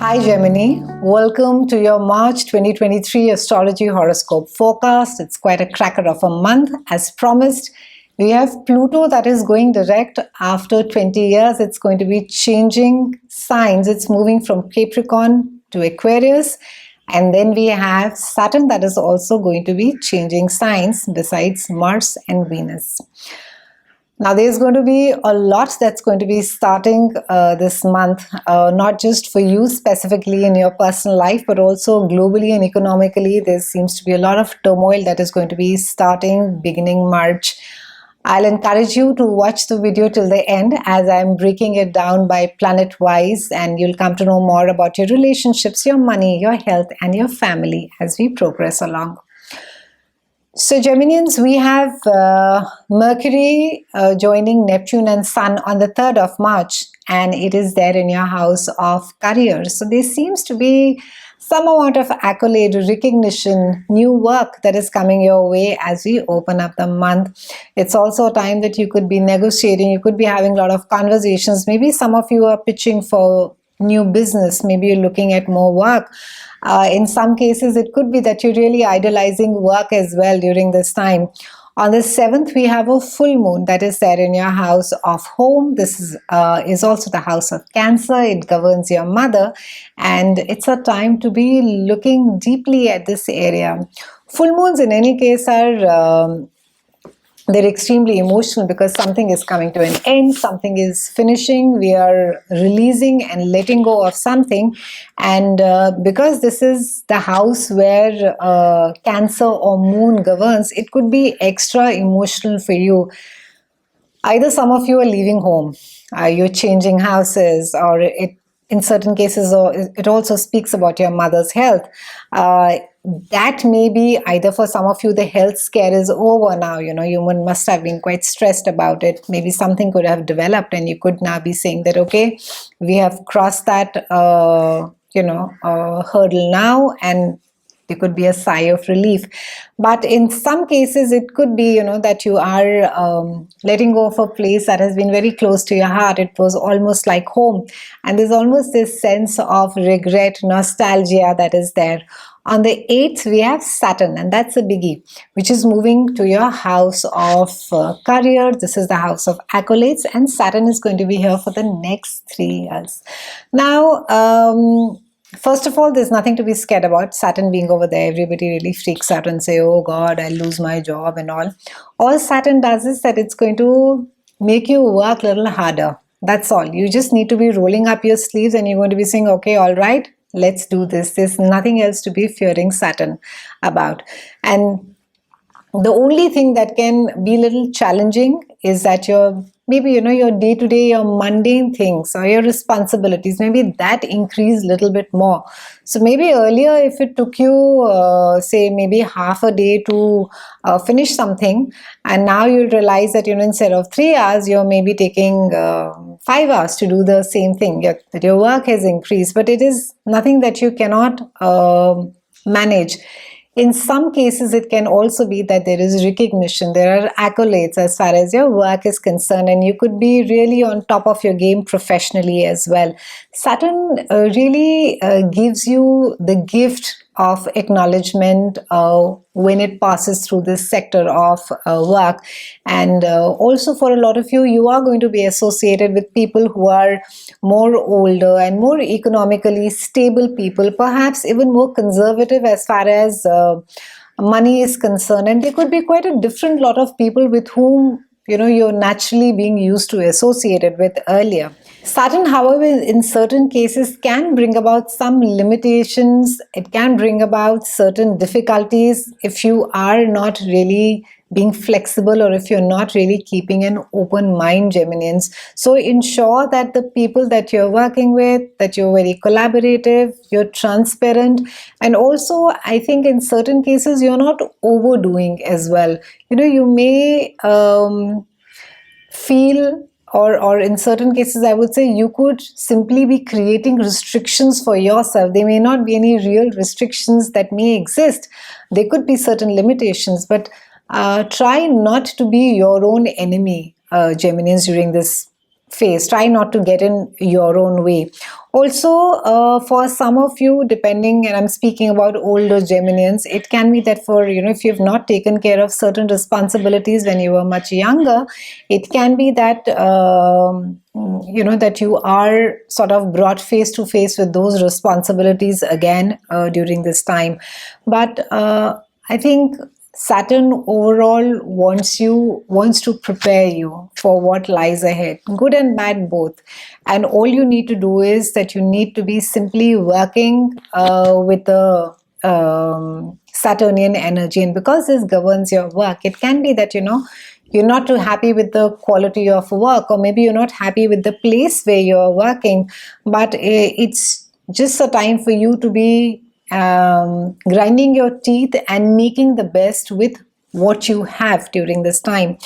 Hi Gemini, welcome to your March 2023 Astrology Horoscope forecast. It's quite a cracker of a month. As promised, we have Pluto that is going direct after 20 years. It's going to be changing signs. It's moving from Capricorn to Aquarius. And then we have Saturn that is also going to be changing signs besides Mars and Venus. Now, there's going to be a lot that's going to be starting this month, not just for you specifically in your personal life, but also globally and economically. There seems to be a lot of turmoil that is going to be starting beginning March. I'll encourage you to watch the video till the end as I'm breaking it down by planet-wise, and you'll come to know more about your relationships, your money, your health, and your family as we progress along. So Geminians, we have Mercury joining Neptune and Sun on the 3rd of March, and it is there in your house of career. So there seems to be some amount of accolade, recognition, new work that is coming your way as we open up the month. It's also a time that you could be negotiating, you could be having a lot of conversations. Maybe some of you are pitching for new business, maybe you're looking at more work. In some cases, it could be that you're really idolizing work as well during this time. On the 7th, we have a full moon that is there in your house of home. This is also the house of Cancer. It governs your mother, and it's a time to be looking deeply at this area. Full moons in any case are they're extremely emotional because something is coming to an end, something is finishing, we are releasing and letting go of something. And because this is the house where Cancer or Moon governs, it could be extra emotional for you. Either some of you are leaving home, you're changing houses, or in certain cases, it also speaks about your mother's health. That may be either for some of you, the health scare is over now. You know, you must have been quite stressed about it. Maybe something could have developed and you could now be saying that, okay, we have crossed that, hurdle now, and there could be a sigh of relief. But in some cases, it could be, that you are letting go of a place that has been very close to your heart. It was almost like home. And there's almost this sense of regret, nostalgia that is there. On the 8th, we have Saturn, and that's a biggie, which is moving to your house of career. This is the house of accolades, and Saturn is going to be here for the next 3 years. Now, first of all, there's nothing to be scared about. Saturn being over there, everybody really freaks out and say, oh God, I'll lose my job and all. All Saturn does is that it's going to make you work a little harder. That's all. You just need to be rolling up your sleeves and you're going to be saying, okay, all right, let's do this. There's nothing else to be fearing Saturn about. And the only thing that can be a little challenging is that your day-to-day, your mundane things or your responsibilities, maybe that increase a little bit more. So maybe earlier, if it took you, say, maybe half a day to finish something, and now you'll realize that, instead of 3 hours, you're maybe taking 5 hours to do the same thing, that your work has increased, but it is nothing that you cannot manage. In some cases, it can also be that there is recognition, there are accolades as far as your work is concerned, and you could be really on top of your game professionally as well. Saturn really gives you the gift of acknowledgement when it passes through this sector of work. And also for a lot of you, you are going to be associated with people who are more older and more economically stable people, perhaps even more conservative as far as money is concerned. And there could be quite a different lot of people with whom you're naturally being used to associated with earlier. Saturn, however, in certain cases can bring about some limitations. It can bring about certain difficulties if you are not really being flexible or if you're not really keeping an open mind, Geminians. So ensure that the people that you're working with, that you're very collaborative, you're transparent, and also I think in certain cases you're not overdoing as well. You may feel or in certain cases, I would say you could simply be creating restrictions for yourself. There may not be any real restrictions that may exist. There could be certain limitations, but try not to be your own enemy, Geminis, during this phase. Try not to get in your own way. Also, for some of you, depending, and I'm speaking about older Geminians, it can be that for, if you've not taken care of certain responsibilities when you were much younger, it can be that, that you are sort of brought face to face with those responsibilities again during this time. But I think Saturn overall wants to prepare you for what lies ahead, good and bad both. And all you need to do is that you need to be simply working with the Saturnian energy. And because this governs your work, it can be that, you're not too happy with the quality of work, or maybe you're not happy with the place where you're working, but it's just a time for you to be grinding your teeth and making the best with what you have during this time.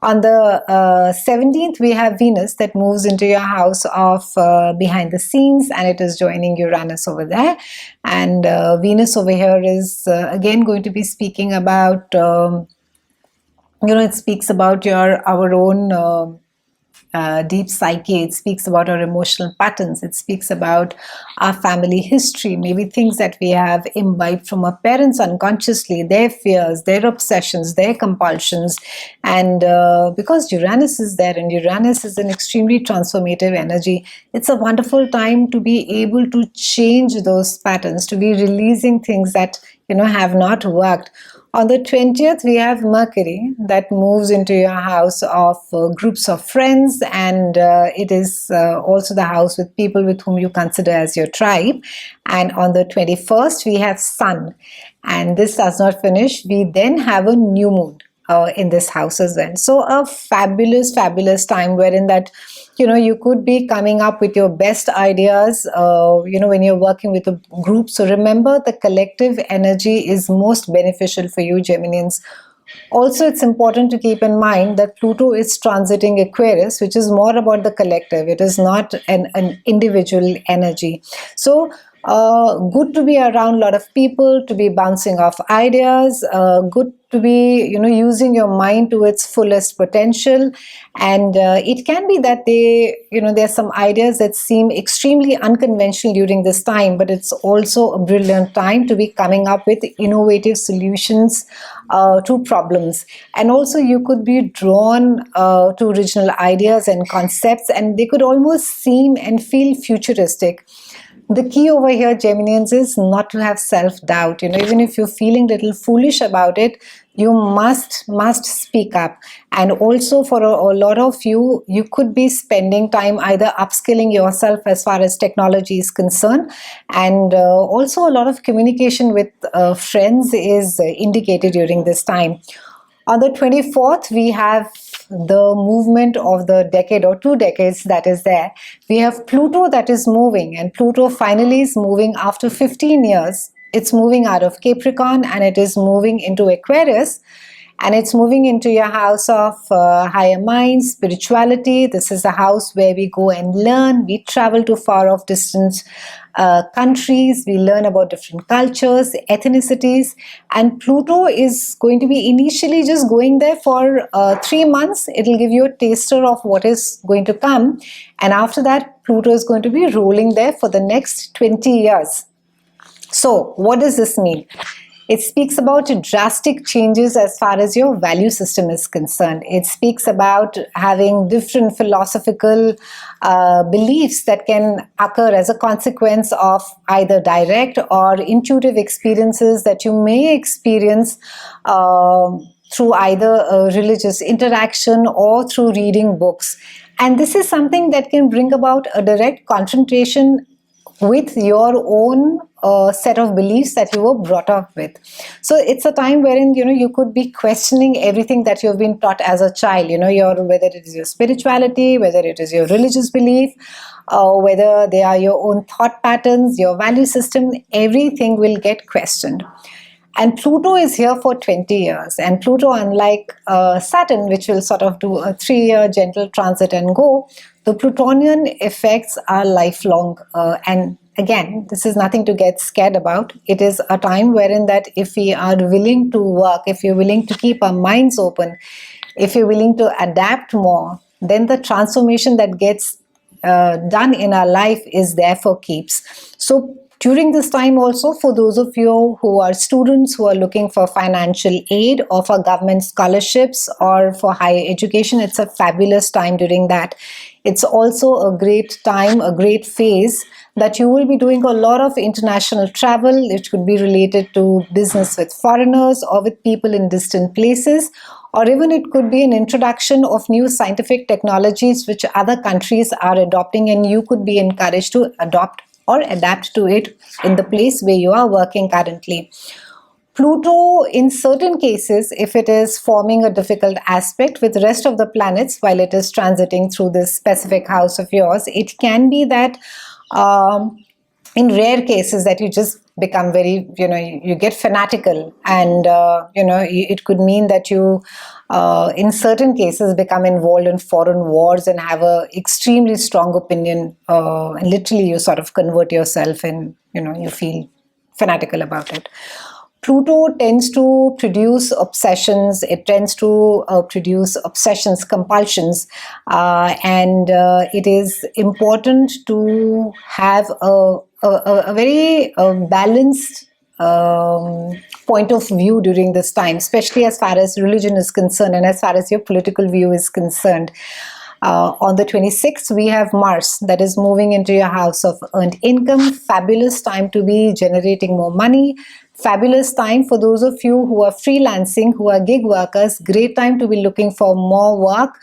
On the 17th, we have Venus that moves into your house of behind the scenes, and it is joining Uranus over there. And Venus over here is again going to be speaking about, it speaks about our own deep psyche. It speaks about our emotional patterns. It speaks about our family history, maybe things that we have imbibed from our parents unconsciously, their fears, their obsessions, their compulsions. And because Uranus is there, and Uranus is an extremely transformative energy, it's a wonderful time to be able to change those patterns, to be releasing things that have not worked. On the 20th, we have Mercury that moves into your house of groups of friends, and it is also the house with people with whom you consider as your tribe. And on the 21st, we have Sun. And this does not finish. We then have a new moon in this house as well. So a fabulous, fabulous time wherein that, you could be coming up with your best ideas, when you're working with a group. So remember, the collective energy is most beneficial for you, Geminians. Also, it's important to keep in mind that Pluto is transiting Aquarius, which is more about the collective. It is not an individual energy. So good to be around a lot of people, to be bouncing off ideas, good to be, using your mind to its fullest potential. And it can be that there's some ideas that seem extremely unconventional during this time, but it's also a brilliant time to be coming up with innovative solutions to problems. And also you could be drawn to original ideas and concepts, and they could almost seem and feel futuristic. The key over here, Geminians, is not to have self-doubt. Even if you're feeling a little foolish about it, you must speak up. And also for a lot of you, you could be spending time either upskilling yourself as far as technology is concerned, and also a lot of communication with friends is indicated during this time. On the 24th, we have the movement of the decade or 2 decades that is there. We have Pluto that is moving, and Pluto finally is moving after 15 years. It's moving out of Capricorn and it is moving into Aquarius. And it's moving into your house of higher mind, spirituality. This is the house where we go and learn. We travel to far off distant countries. We learn about different cultures, ethnicities. And Pluto is going to be initially just going there for 3 months. It will give you a taster of what is going to come. And after that, Pluto is going to be rolling there for the next 20 years. So what does this mean? It speaks about drastic changes as far as your value system is concerned. It speaks about having different philosophical beliefs that can occur as a consequence of either direct or intuitive experiences that you may experience through either religious interaction or through reading books. And this is something that can bring about a direct confrontation with your own set of beliefs that you were brought up with. So it's a time wherein you could be questioning everything that you've been taught as a child. Whether it is your spirituality, whether it is your religious belief, whether they are your own thought patterns, your value system, everything will get questioned. And Pluto is here for 20 years. And Pluto, unlike Saturn, which will sort of do a 3-year gentle transit and go, the Plutonian effects are lifelong. And again, this is nothing to get scared about. It is a time wherein that if we are willing to work, if you're willing to keep our minds open, if you're willing to adapt more, then the transformation that gets done in our life is there for keeps. So during this time also, for those of you who are students who are looking for financial aid or for government scholarships or for higher education, it's a fabulous time during that. It's also a great time, a great phase that you will be doing a lot of international travel. It could be related to business with foreigners or with people in distant places, or even it could be an introduction of new scientific technologies which other countries are adopting, and you could be encouraged to adopt or adapt to it in the place where you are working currently. Pluto, in certain cases, if it is forming a difficult aspect with the rest of the planets while it is transiting through this specific house of yours, it can be that in rare cases that you just become very, you get fanatical, and, it could mean that you, in certain cases, become involved in foreign wars and have a extremely strong opinion, and literally you sort of convert yourself and, you feel fanatical about it. Pluto tends to produce obsessions, it tends to produce obsessions, compulsions, and it is important to have a very balanced point of view during this time, especially as far as religion is concerned and as far as your political view is concerned. On the 26th, we have Mars that is moving into your house of earned income. Fabulous time to be generating more money. Fabulous time for those of you who are freelancing, who are gig workers. Great time to be looking for more work.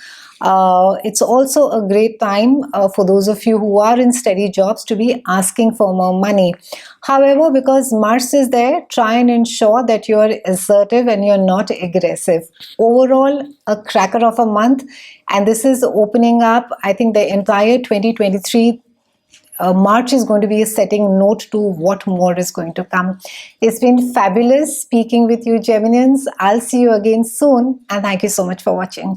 It's also a great time for those of you who are in steady jobs to be asking for more money. However, because Mars is there, try and ensure that you are assertive and you're not aggressive. Overall, a cracker of a month, and this is opening up, I think, the entire 2023. March is going to be a setting note to what more is going to come. It's been fabulous speaking with you, Geminians. I'll see you again soon, and thank you so much for watching.